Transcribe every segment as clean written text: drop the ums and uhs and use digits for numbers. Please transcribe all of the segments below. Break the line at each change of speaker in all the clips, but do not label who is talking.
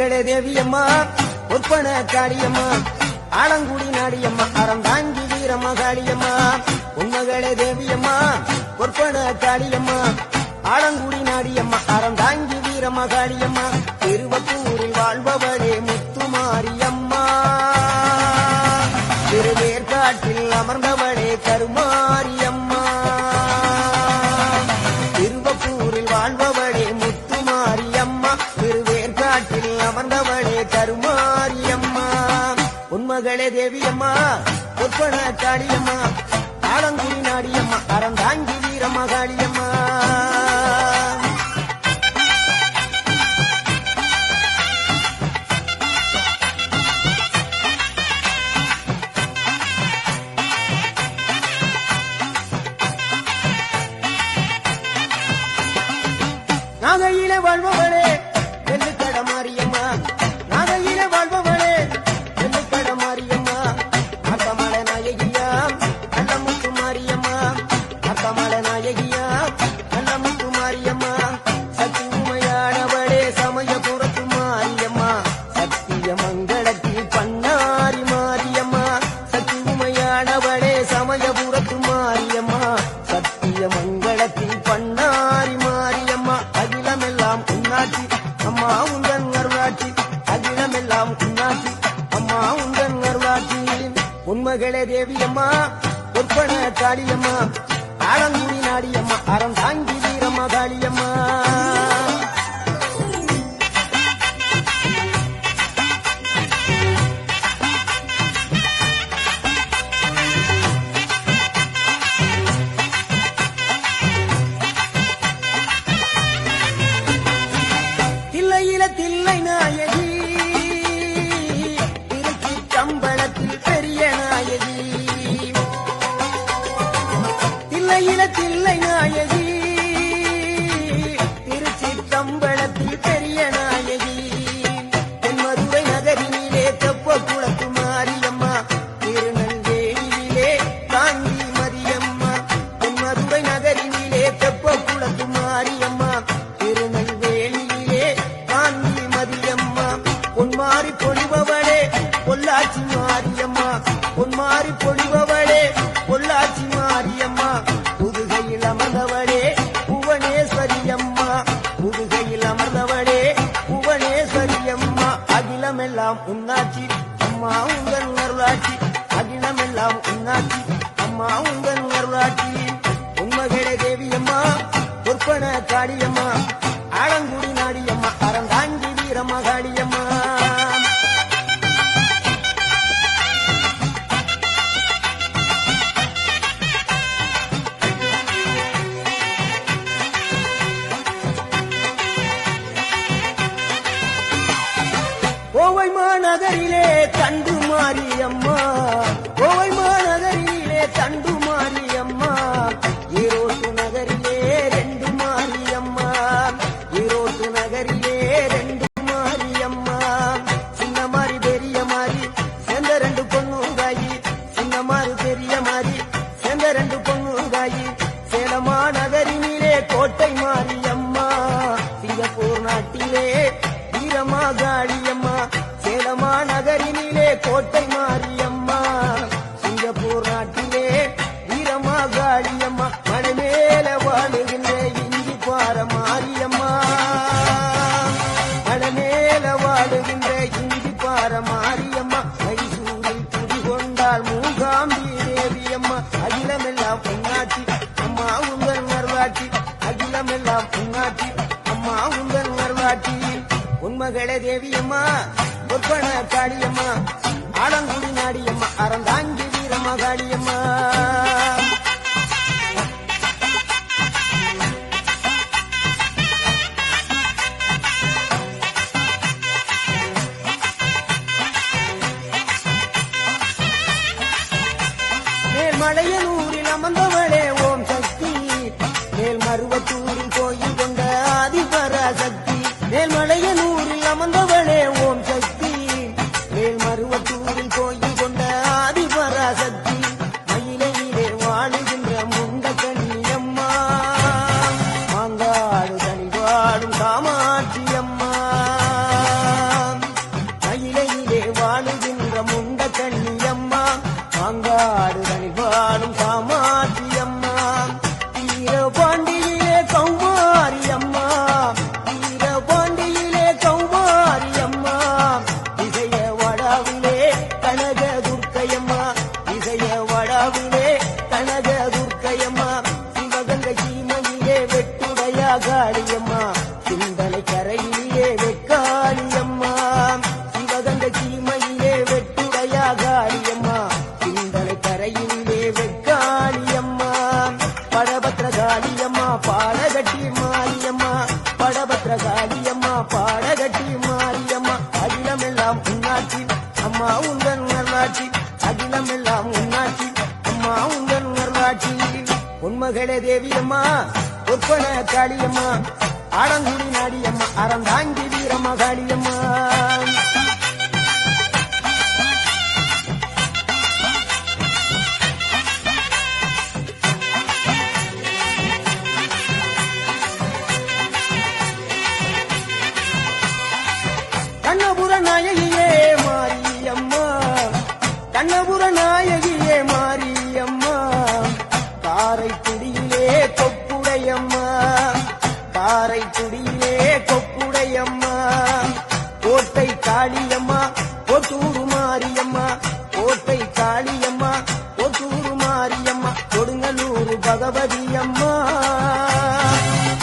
உண்மகளே தேவியம்மா ஒப்பன காளியம்மா ஆலங்குடி நாடியம்மா அறந்தாங்கி வீரம்மா காளியம்மா உண்மகளே தேவியம்மா ஒப்பன காளியம்மா ஆலங்குடி நாடியம்மா அறந்தாங்கி வீரம்மா காளியம்மா திருவப்பூரில் வாழ்பவளே முத்துமாரியம்மா திருவேற்காட்டில் அமர்ந்தவளே கருமாரியம்மா திருவப்பூரில் வாழ்பவளே முத்துமாரியம்மா திருவேற்காட்டில் அமர்ந்தவளே கருமாரியம்மா உண்மகளே தேவியம்மா ஒப்பன காளியம்மா ஆலங்குடி நாடியம்மா அறந்தாங்கி வீரம்மா காளியம்மா நாகையிலே வாழ்பவளே வெள்ளுக்கட மாரியம்மா நாகையிலே வாழ்பவளே வெள்ளுக்கட மாரியம்மா அர்த்தமலை நாயகியா நல்லமுத்து மாரியம்மா அர்த்தமலை நாயகியா நல்லமுத்து மாரியம்மா சக்தி உமையானவளே சமயபுரத்து மாரியம்மா சத்திய மங்களத்தில் பண்ணாரி மாரியம்மா சக்தி உமையானவளே சமயபுரத்து மாரியம்மா சத்திய மங்களத்தில் பண்ணாரி மாரியம்மா அகிலமெல்லாம் உன்னாட்சி அம்மா உந்தன் அருளாட்சி அகிலமெல்லாம் உன்னாட்சி அம்மா உந்தன் அருளாட்சி உண்மகளே தேவியம்மா ஒப்பன காளியம்மா ஆலங்குடி நாடியம்மா அறந்தாங்கி வீரம்மா காளியம்மா தில்லை நாயகி திருச்சி கம்பளத்தில் பெரிய நாயகி தில்லை நாயகி திருச்சி கம்பளத்தில் பெரிய நாயகி தென்மதுரை நகரினிலே தெப்ப குளத்து மாரியம்மா திருநெல்வேலியிலே காஞ்சி மரியம்மா தென்மதுரை நகரினிலே தெப்ப குளத்து மாரியம்மா திருநெல்வேலியிலே காஞ்சி மரியம்மா பொன்மாரி பொழிபவளே பொள்ளாச்சி மாரியம்மா பொன்மாரி பொழிபவளே பொள்ளாச்சி மாரியம்மா புதுகையில் அமர்ந்தவளே புவனேஸ்வரியம்மா புதுகையில் அமர்ந்தவளே புவனேஸ்வரியம்மா அகிலமெல்லாம் உன்னாட்சி அம்மா உங்கள் அருளாட்சி அகிலமெல்லாம் உன்னாட்சி அம்மா உங்கள் அருளாட்சி உண்மகளே தேவியம்மா ஒப்பன காளியம்மா ஆலங்குடி நாடியம்மா அறந்தாங்கி வீரம்மா காளியம்மா கோவை மாநகரிலே தண்டு மாரியம்மா கோவை மாநகரிலே தண்டு மாரியம்மா ஈரோட்டு நகரிலே ரெண்டு மாரியம்மா ஈரோட்டு நகரிலே ரெண்டு மாரியம்மா சின்ன மாறி பெரிய மாறி சேர்ந்த ரெண்டு பொண்ணுங்காயி சின்ன மாறி பெரிய மாறி சேர்ந்த ரெண்டு பொண்ணுங்காயி சேலமா நகரினிலே கோட்டை மாரியம்மா சிங்கப்பூர் நாட்டிலே வீரமா காளியம்மா சேலமா நகரினிலே கோட்டை மாரியம்மா சிங்கப்பூர் நாட்டிலே வீரமா காளியம்மா மலை மேல வாழுகின்ற இஞ்சி பார மாரியம்மா மலை மேல வாழுகின்ற இஞ்சி பார மாரியம்மா மைசூரில் குடிகொண்டாள் மூகாம்பி தேவியம்மா அகிலமெல்லாம் பொன்னாட்சி அம்மா உங்கள் நர்வாட்சி அகிலமெல்லாம் பொன்னாட்சி அம்மா உங்கள் நர்வாட்சி உண்மகளே தேவியம்மா ஒப்பன காளியம்மா ஆலங்குடி நாடியம்மா அறந்தாங்கி வீரம்மா காளியம்மா மேல்மலையனூரில் அமர்ந்தவளே ஓம் சக்தி மேல்மருவத்தூரில் கோயில் கொண்ட ஆதிபராசக்தி மேல்மலையனூரில் அமர்ந்தவளே ஓம் சக்தி மேல்மருவத்தூரில் கோயில் கொண்ட ஆதிபராசக்தி மயிலையிலே வாழுகின்ற முண்ட கண்ணியம்மா மாங்காடு தனிவாடும் காமாட்சியம்மா வாழுகின்ற முண்ட கண்ணியம்மா மாங்காடு தனி வாழும் காமாட்சியம்மா வீரபாண்டியிலே கௌமாரியம்மா வீரபாண்டியிலே கௌமாரியம்மா இசைய வடாவிலே கனக துர்க்கையம்மா இசைய வடாவிலே கனக துர்க்கையம்மா சிவகங்கை சீமையிலே வெட்டுடையா காளியம்மா சிந்தனை கரையிலே வெக்காளியம்மா சிவகங்கை சீமையிலே வெட்டுடையா காளியம்மா சிந்தனை கரையிலே வெக்காளியம்மா படபத்ரகாளியம்மா பாடகட்டி மாரியம்மா படபத்ரகாளியம்மா பாடகட்டி மாரியம்மா அகிலமெல்லாம் உன்னாட்சி அம்மா உங்கள் நல்லாட்சி அகிலமெல்லாம் உன்னாட்சி அம்மா உங்கள் நல்லாட்சி உண்மகளே தேவியம்மா ஒப்பன காளியம்மா ஆடங்குடி நாடியம்மா அறந்தாங்கி வீரம்மா காளியம்மா கண்ணபுர நாயகியே மாரியம்மா கண்ணபுர நாயகியே மாரியம்மா காரைக்குடியிலே கொப்புடையம்மா காரைக்குடியிலே கொப்புடையம்மா கோட்டை காளியம்மா கொத்தூரு மாரியம்மா கோட்டை காளியம்மா கொத்தூரு மாரியம்மா கொடுங்கலூர் பகவதியம்மா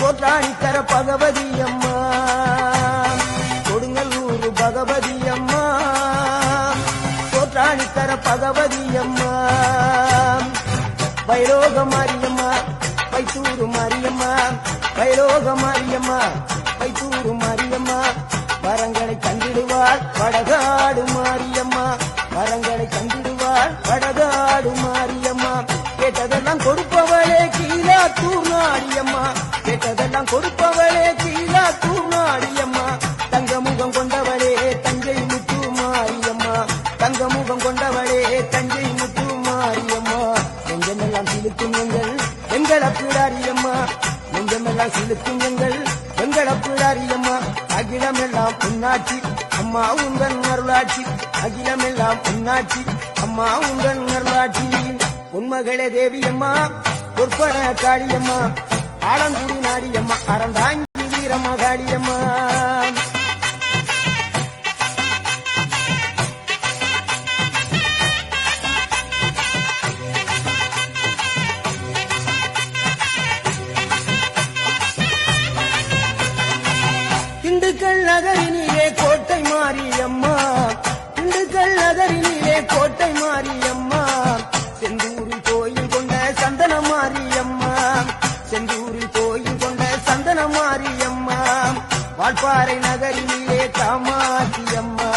கோட்டாணிக்கர பகவதியம்மா கொடுங்கலூர் பகவதியம்மா கோட்டாணிக்கர பகவதியம்மா வைரோக மாரியம்மா வைத்தூரு மாரியம்மா வைரோக மாரியம்மா வைத்தூரு மாரியம்மா வரங்களை கண்டிடுவாள் வடகாடு மாரியம்மா வரங்களை கண்டிடுவாள் வடகாடு மாரியம்மா கேட்டதெல்லாம் கொடுப்பவளே கீழாத்தூர் நாடியம்மா கேட்டதெல்லாம் கொடுப்பவளே கீழாத்தூர் நாடியம்மா தங்கமுகம் கொண்டவளே தஞ்சை முத்து மாரியம்மா தங்கமுகம் கொண்டவளே தஞ்சை முத்து மாரியம்மா நெஞ்சமெல்லாம் சிலுக்கும் எங்கள் அப்பிடாரியம்மா நெஞ்சமெல்லாம் சிலுக்கும் எங்கள் அப்பிடாரியம்மா அகிலமெல்லாம் உன்னாட்சி அம்மா உங்கள் அருளாட்சி அகிலமெல்லாம் உன்னாட்சி அம்மா உங்கள் அருளாட்சி உண்மகளே தேவியம்மா பொற்பன காளியம்மா ஆலங்குடி நாடியம்மா அறந்தாங்கி வீரம்மா காளியம்மா திண்டுக்கல் நகரினிலே கோட்டை மாரியம்மா திண்டுக்கல் நகரினிலே கோட்டை மாரியம்மா செந்தூரில் கோயில் கொண்ட சந்தன மாரியம்மா செந்தூரில் கோயில் கொண்ட சந்தன மாரியம்மா வால்பாறை நகரினிலே காமாட்சியம்மா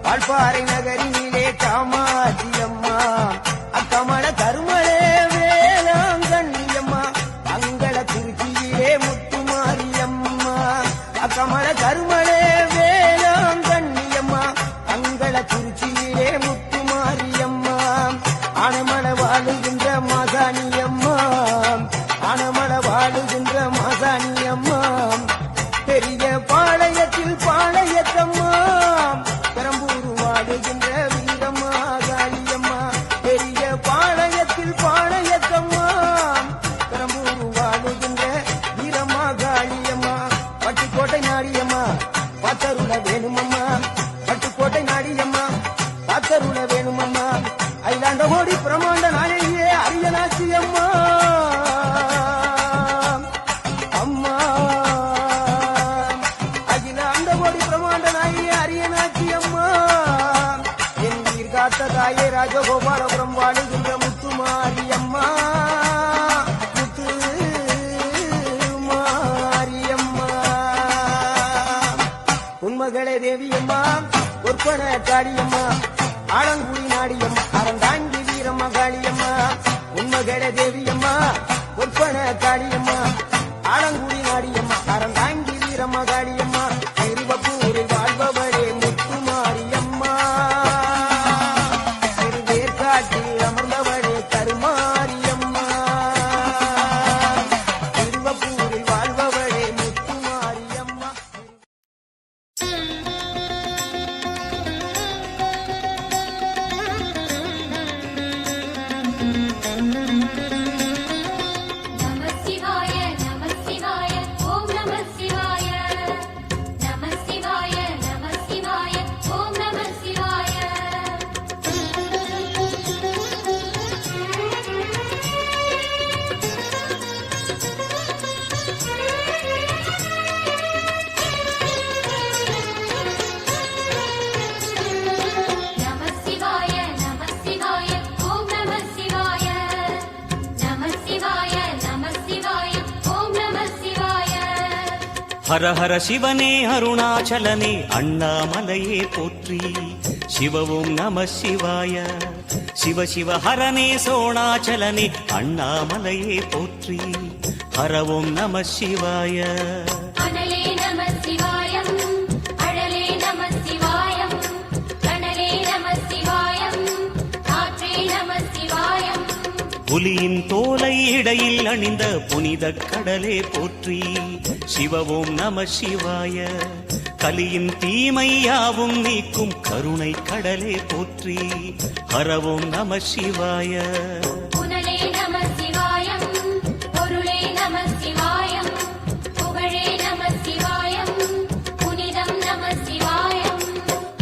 வால்பாறை நகரினிலே காமாட்சியம்மா அக்கமல கருமலே வேளாங்கண்ணியம்மா அங்கள திருச்சியிலே முத்துமாரியம்மா அக்கமல கருமலே வேளாங்கண்ணியம்மா அங்கள திருச்சியிலே முத்துமாரியம்மா ஆனமல வாழுகின்ற மாசாணியம்மா ஆனமல வாழுகின்ற மாசாணியம்மா பெரிய பாளையத்தில் பாளையத்தம்மா பெரம்பூர் வாழுகின்ற வீரம்மா காளியம்மா பெரிய பாளையத்தில் பாளையத்தம்மா பெரம்பூர் வாழுகின்ற வீரம்மா காளியம்மா பட்டுக்கோட்டை நாடியம்மா பாத்தருள வேணுமம்மா பட்டுக்கோட்டை நாடியம்மா பாத்தருள வேணுமம்மா ஐலாண்ட கோடி பிரமாண்ட நாயகியே அரியனாட்சி அம்மா அம்மா அகிலாண்ட கோடி பிரமாண்ட நாயகியே அரியனாட்சி அம்மா என் உயிர் காத்த தாயே ராஜகோபாலபுரம் வாழுகின்ற முத்துமாரியம்மா முத்து மாரியம்மா உண்மகளே தேவியம்மா ஒற்பன காளியம்மா ஆலங்குடி நாடியம்மா அறந்தாங்கி வீரம்மா காளியம்மா உண்மகளே தேவியம்மா ஒற்பன காளியம்மா ஆலங்குடி நாடியம்மா அறந்தாங்கி வீரம்மா காளியம்மா திருவப்பூரில் வாழ்பவளே முத்து மாரியம்மா திருவேற்காட்டில் அமர்ந்தவளே கருமாரியம்மா திருவப்பூரில் வாழ்பவளே முத்து மாரியம்மா
ஹர ஹர சிவனே அருணாச்சலனே அண்ணாமலையே போற்றி சிவவும் நம சிவாய சிவ சிவ ஹரனே சோணாச்சலனே அண்ணாமலையே போற்றி ஹரவும் நம சிவாய
அனலே நம சிவாயம் அழலே நம சிவாயம் கனலே நம சிவாயம் காற்றே நம சிவாயம்
புலியின் தோலை இடையில் அணிந்த புனித கடலே போற்றி சிவவும் நம சிவாய கலியின் தீமையாவும் நீக்கும் கருணை கடலே போற்றி ஹரவும் நம சிவாய
புனலே நம சிவாயம் பொருளே நம சிவாயம் புகழே நம சிவாயம் புனிதம் நம சிவாயம்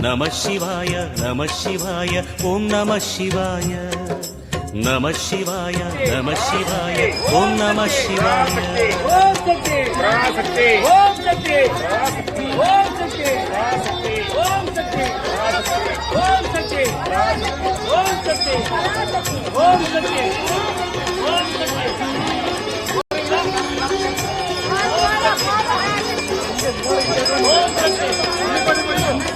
நம சிவாய நம சிவாய ஓம் நம சிவாய நம சிவாய நம சிவாய ஓம் நம சிவாய
ஓம் சக்தி பராசக்தி ஓம் சக்தி பராசக்தி ஓம் சக்தி பராசக்தி ஓம் சக்தி பராசக்தி ஓம் சக்தி பராசக்தி ஓம் சக்தி பராசக்தி ஓம் சக்தி ஓம் சக்தி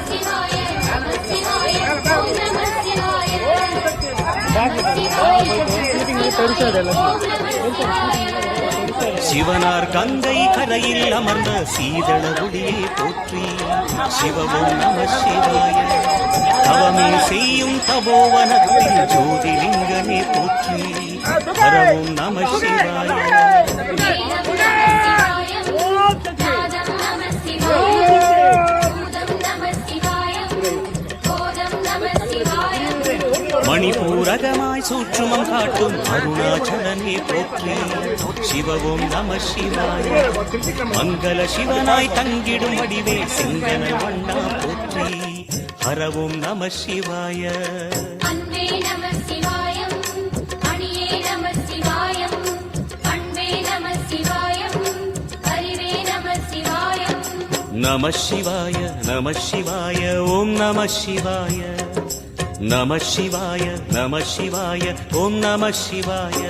சிவாய நம சிவாய ஓம் நம சிவாய சிவாய ஓம் நம சிவாய
சிவனார் கங்கை கரையில் அமர்ந்த சீதள ஒளியே போற்றி சிவவும் நம சிவாய தவமே செய்யும் தபோவனத்தில் ஜோதிலிங்கமே போற்றி ஹரவும் நம சிவாய
வேதம் நம சிவாயம் நாதம் நம சிவாயம் பூதம் நம சிவாயம் போதம் நம சிவாயம்
மணிபூரகமாய் சூற்றுமம் காட்டும் அருணாச்சலனே போற்றி சிவவும் நம சிவாய மங்கள சிவனாய் தங்கிடும் வடிவே சிங்கன வண்ணா போற்றி ஹரவும் நம சிவாய
அன்பே நம சிவாயம் அணியே நம சிவாயம் அன்பே நம சிவாயம் அறிவே நம சிவாயம்
நம சிவாய நம சிவாய ஓம் நம சிவாய நம சிவாய நம சிவாய ஓம் நம சிவாய